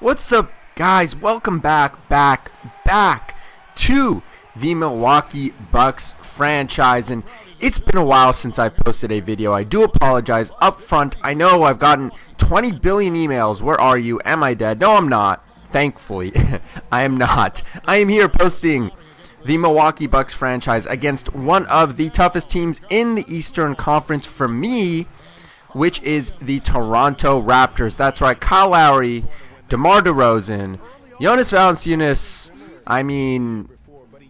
What's up, guys? Welcome back to the Milwaukee Bucks franchise. And it's been a while since I've posted a video. I do apologize up front. I know I've gotten 20 billion emails. Where are you? Am I dead? No, I'm not. Thankfully, I am not. I am here posting the Milwaukee Bucks franchise against one of the toughest teams in the Eastern Conference for me, which is the Toronto Raptors. That's right, Kyle Lowry, DeMar DeRozan, Jonas Valanciunas. I mean,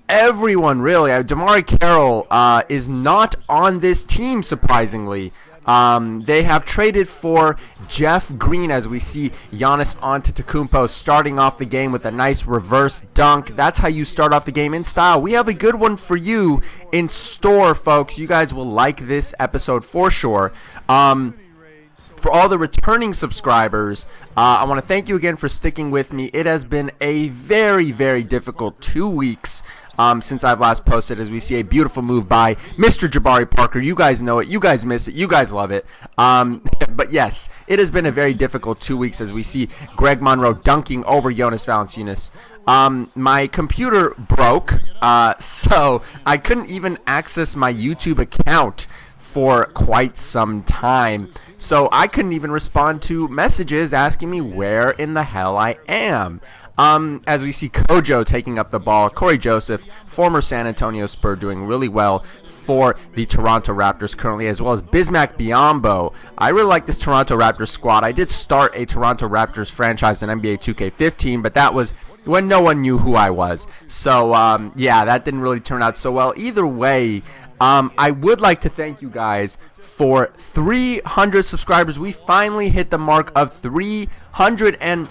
everyone really. DeMar Carroll is not on this team, surprisingly. They have traded for Jeff Green, as we see Giannis Antetokounmpo starting off the game with a nice reverse dunk. That's how you start off the game in style. We have a good one for you in store, folks. You guys will like this episode for sure. For all the returning subscribers, I want to thank you again for sticking with me. It has been a very, very difficult 2 weeks since I've last posted, as we see a beautiful move by Mr. Jabari Parker. You guys know it. You guys miss it. You guys love it. But yes, it has been a very difficult 2 weeks as we see Greg Monroe dunking over Jonas Valanciunas. My computer broke, so I couldn't even access my YouTube account for quite some time. So I couldn't even respond to messages asking me where in the hell I am. As we see Kojo taking up the ball, Corey Joseph, former San Antonio Spur, doing really well for the Toronto Raptors currently, as well as Bismack Biyombo. I really like this Toronto Raptors squad. I did start a Toronto Raptors franchise in NBA 2K15, but that was when no one knew who I was. So, yeah, that didn't really turn out so well. Either way, I would like to thank you guys for 300 subscribers. We finally hit the mark of 300, and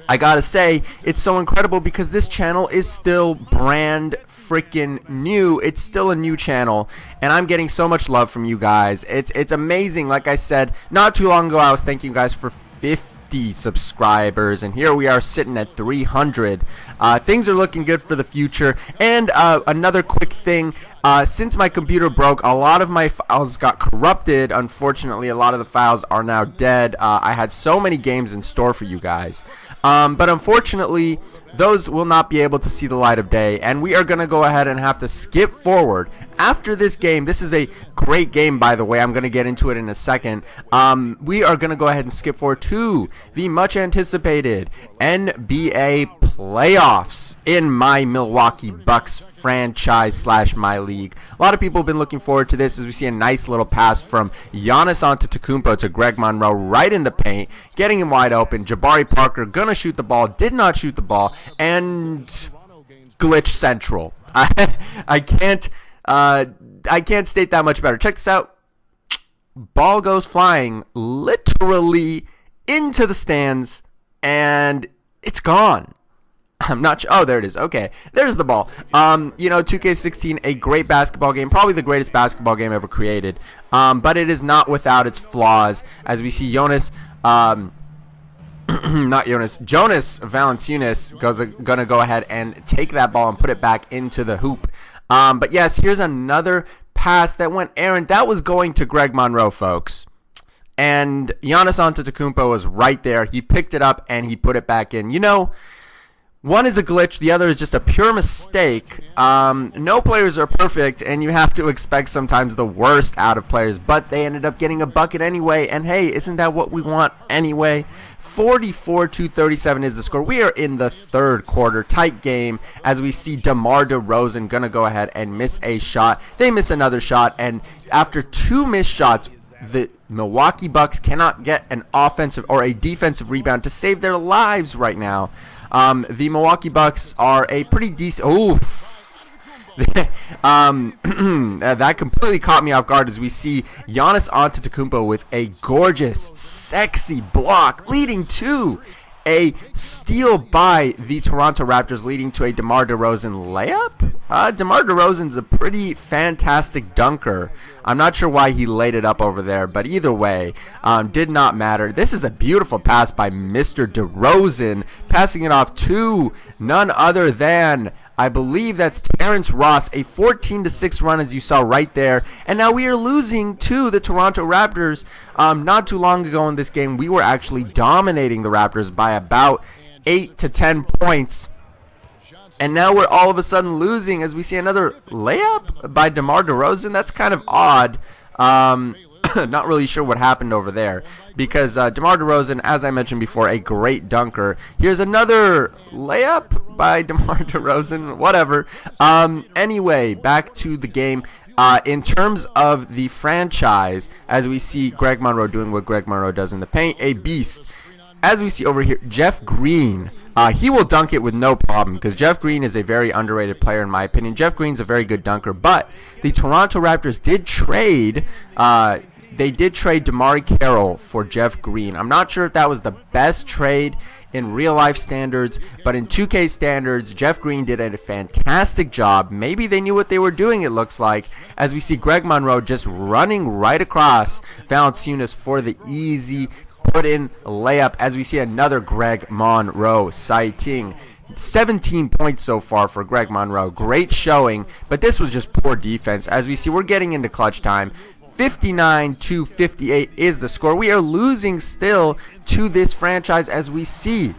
I gotta say, it's so incredible because this channel is still brand freaking new. It's still a new channel, and I'm getting so much love from you guys. It's amazing. Like I said, not too long ago, I was thanking you guys for 50 subscribers, and here we are sitting at 300. Things are looking good for the future. And another quick thing, since my computer broke, a lot of my files got corrupted. Unfortunately, a lot of the files are now dead. I had so many games in store for you guys, but unfortunately those will not be able to see the light of day, and we are going to go ahead and have to skip forward after this game. This is a great game, by the way. I'm going to get into it in a second. We are going to go ahead and skip forward to the much anticipated NBA playoffs in my Milwaukee Bucks franchise / my league. A lot of people have been looking forward to this, as we see a nice little pass from Giannis Antetokounmpo to Greg Monroe right in the paint, getting him wide open. Jabari Parker gonna shoot the ball, did not shoot the ball, and glitch central. I can't state that much better. Check this out. Ball goes flying literally into the stands, and it's gone. I'm not sure. Oh, there it is. Okay, there's the ball. 2K16, a great basketball game, probably the greatest basketball game ever created. But it is not without its flaws, as we see Jonas Valanciunas gonna go ahead and take that ball and put it back into the hoop. But yes, here's another pass that went errant. That was going to Greg Monroe, folks. And Giannis Antetokounmpo was right there. He picked it up and he put it back in. One is a glitch, the other is just a pure mistake. No players are perfect, and you have to expect sometimes the worst out of players, but they ended up getting a bucket anyway, and hey, isn't that what we want anyway? 44-37 is the score. We are in the third quarter. Tight game, as we see DeMar DeRozan gonna go ahead and miss a shot. They miss another shot, and after two missed shots, the Milwaukee Bucks cannot get an offensive or a defensive rebound to save their lives right now. The Milwaukee Bucks are a pretty decent. Oh, that completely caught me off guard, as we see Giannis Antetokounmpo with a gorgeous, sexy block, leading to a steal by the Toronto Raptors, leading to a DeMar DeRozan layup. DeMar DeRozan's a pretty fantastic dunker. I'm not sure why he laid it up over there, but either way, did not matter. This is a beautiful pass by Mr. DeRozan, passing it off to none other than I believe that's Terrence Ross, a 14-6 run as you saw right there. And now we are losing to the Toronto Raptors. Not too long ago in this game, we were actually dominating the Raptors by about 8 to 10 points. And now we're all of a sudden losing as we see another layup by DeMar DeRozan. That's kind of odd. Not really sure what happened over there because DeMar DeRozan, as I mentioned before, a great dunker. Here's another layup by DeMar DeRozan. Whatever. Anyway, back to the game. In terms of the franchise, as we see Greg Monroe doing what Greg Monroe does in the paint, a beast. As we see over here, Jeff Green. He will dunk it with no problem because Jeff Green is a very underrated player in my opinion. Jeff Green's a very good dunker, but the Toronto Raptors did trade. They did trade DeMarre Carroll for Jeff Green. I'm not sure if that was the best trade in real life standards, but in 2K standards, Jeff Green did a fantastic job. Maybe they knew what they were doing, it looks like, as we see Greg Monroe just running right across Valanciunas for the easy put-in layup, as we see another Greg Monroe sighting. 17 points so far for Greg Monroe. Great showing, but this was just poor defense. As we see, we're getting into clutch time. 59-58 is the score. We are losing still to this franchise as we see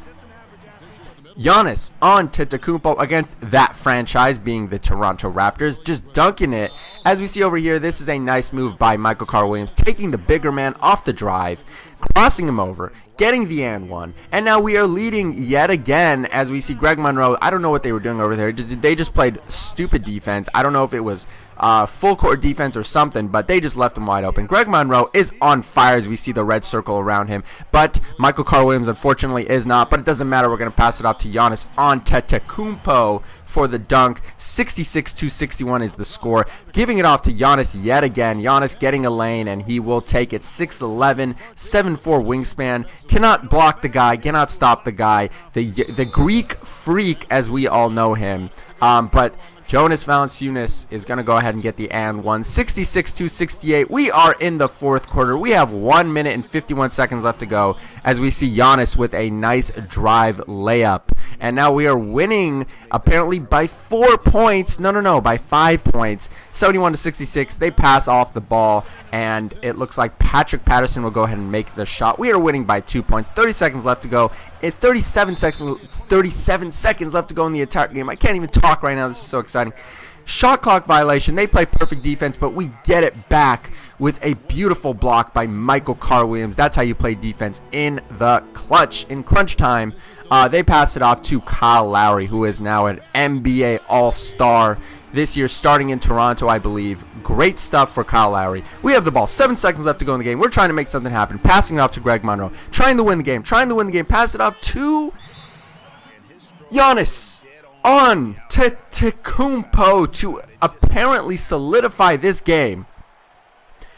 Giannis Antetokounmpo against that franchise being the Toronto Raptors, just dunking it. As we see over here, this is a nice move by Michael Carl-Williams, taking the bigger man off the drive, crossing him over, getting the and one, and now we are leading yet again as we see Greg Monroe. I don't know what they were doing over there. They just played stupid defense. I don't know if it was full court defense or something, but they just left him wide open. Greg Monroe is on fire as we see the red circle around him, but Michael Carl-Williams unfortunately is not, but it doesn't matter. We're going to pass it off to Giannis Antetokounmpo for the dunk. 66-61 is the score. Giving it off to Giannis yet again. Giannis getting a lane, and he will take it. 6'11", 7'4" wingspan. Cannot block the guy. Cannot stop the guy. The Greek freak, as we all know him. But Jonas Valanciunas is going to go ahead and get the and one. 66-68. We are in the fourth quarter. We have 1 minute and 51 seconds left to go as we see Giannis with a nice drive layup. And now we are winning apparently by 4 points. No, by 5 points. 71-66. They pass off the ball, and it looks like Patrick Patterson will go ahead and make the shot. We are winning by 2 points. 30 seconds left to go. 37 seconds left to go in the entire game. I can't even talk right now. This is so exciting. Shot clock violation. They play perfect defense, but we get it back with a beautiful block by Michael Carl-Williams. That's how you play defense in the clutch. In crunch time, they pass it off to Kyle Lowry, who is now an NBA All-Star this year, starting in Toronto, I believe. Great stuff for Kyle Lowry. We have the ball. 7 seconds left to go in the game. We're trying to make something happen. Passing it off to Greg Monroe. Trying to win the game. Pass it off to Giannis Antetokounmpo to apparently solidify this game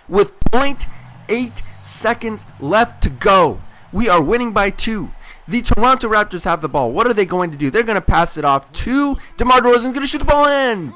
with 0.8 seconds left to go. We are winning by 2. The Toronto Raptors have the ball. What are they going to do? They're going to pass it off to DeMar DeRozan. He's going to shoot the ball in.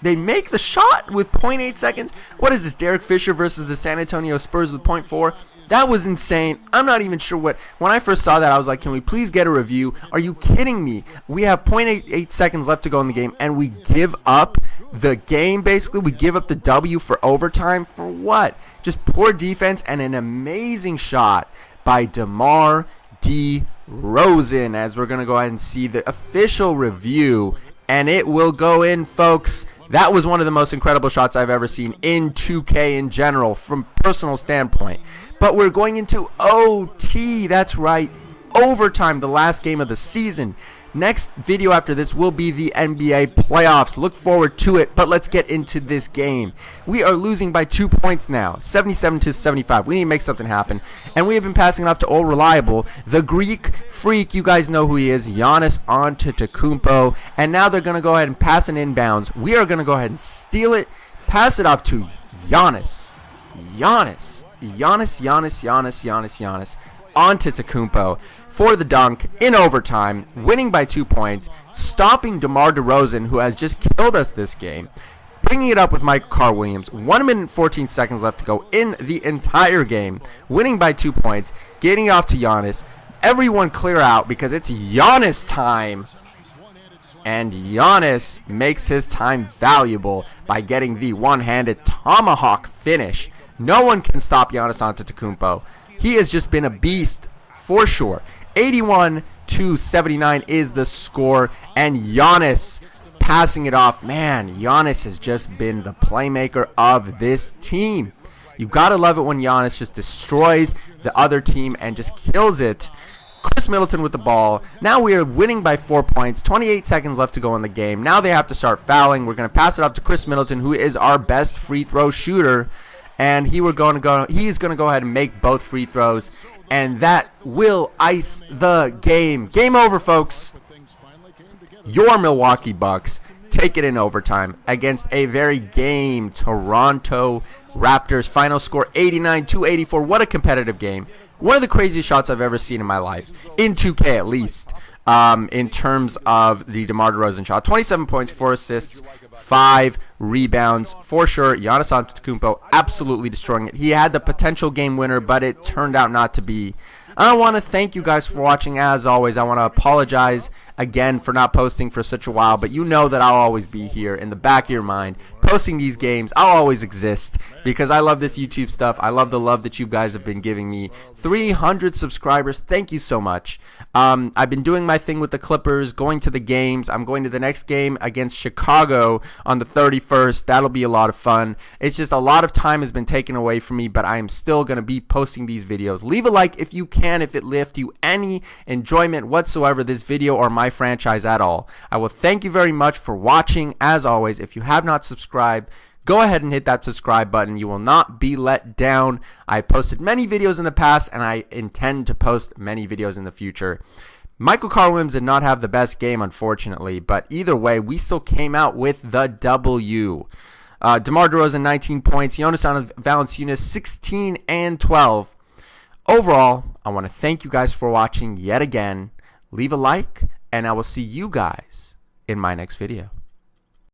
They make the shot with 0.8 seconds. What is this, Derek Fisher versus the San Antonio Spurs with 0.4? That was insane. I'm not even sure what. When I first saw that, I was like, can we please get a review? Are you kidding me? We have 0.88 seconds left to go in the game, and we give up the game, basically. We give up the W for overtime. For what? Just poor defense and an amazing shot by DeMar DeRozan, as we're going to go ahead and see the official review, and it will go in, folks. That was one of the most incredible shots I've ever seen in 2K in general, from personal standpoint. But we're going into OT. That's right, overtime, the last game of the season. Next video after this will be the NBA playoffs. Look forward to it, but let's get into this game. We are losing by 2 points now, 77-75. We need to make something happen, and we have been passing it off to old reliable, the Greek freak. You guys know who he is, Giannis Antetokounmpo, and now they're going to go ahead and pass an inbounds. We are going to go ahead and steal it, pass it off to Giannis Antetokounmpo for the dunk in overtime, winning by 2 points, stopping DeMar DeRozan, who has just killed us this game, bringing it up with Michael Carl-Williams. 1 minute and 14 seconds left to go in the entire game, winning by 2 points, getting it off to Giannis. Everyone clear out because it's Giannis time. And Giannis makes his time valuable by getting the one-handed tomahawk finish. No one can stop Giannis Antetokounmpo. He has just been a beast for sure. 81-79 is the score, and Giannis passing it off. Man, Giannis has just been the playmaker of this team. You gotta love it when Giannis just destroys the other team and just kills it. Khris Middelton with the ball. Now we are winning by 4 points. 28 seconds left to go in the game. Now they have to start fouling. We're going to pass it up to Khris Middelton, who is our best free throw shooter. And he is going to go ahead and make both free throws. And that will ice the game. Game over, folks. Your Milwaukee Bucks take it in overtime against a very game Toronto Raptors. Final score 89-84. What a competitive game. One of the craziest shots I've ever seen in my life, in 2K at least, in terms of the DeMar DeRozan shot. 27 points, 4 assists, 5 rebounds. For sure, Giannis Antetokounmpo absolutely destroying it. He had the potential game winner, but it turned out not to be. I want to thank you guys for watching. As always, I want to apologize again for not posting for such a while, but you know that I'll always be here in the back of your mind posting these games. I'll always exist because I love this YouTube stuff. I love the love that you guys have been giving me. 300 subscribers. Thank you so much. I've been doing my thing with the Clippers, going to the games. I'm going to the next game against Chicago on the 31st. That'll be a lot of fun. It's just a lot of time has been taken away from me, but I am still going to be posting these videos. Leave a like if you can, if it left you any enjoyment whatsoever, this video or my franchise at all. I will thank you very much for watching. As always, if you have not subscribed, go ahead and hit that subscribe button. You will not be let down. I've posted many videos in the past, and I intend to post many videos in the future. Michael Carl-Williams did not have the best game, unfortunately, but either way, we still came out with the W. DeMar DeRozan, 19 points. Jonas Valanciunas, 16 and 12. Overall, I want to thank you guys for watching yet again. Leave a like, and I will see you guys in my next video.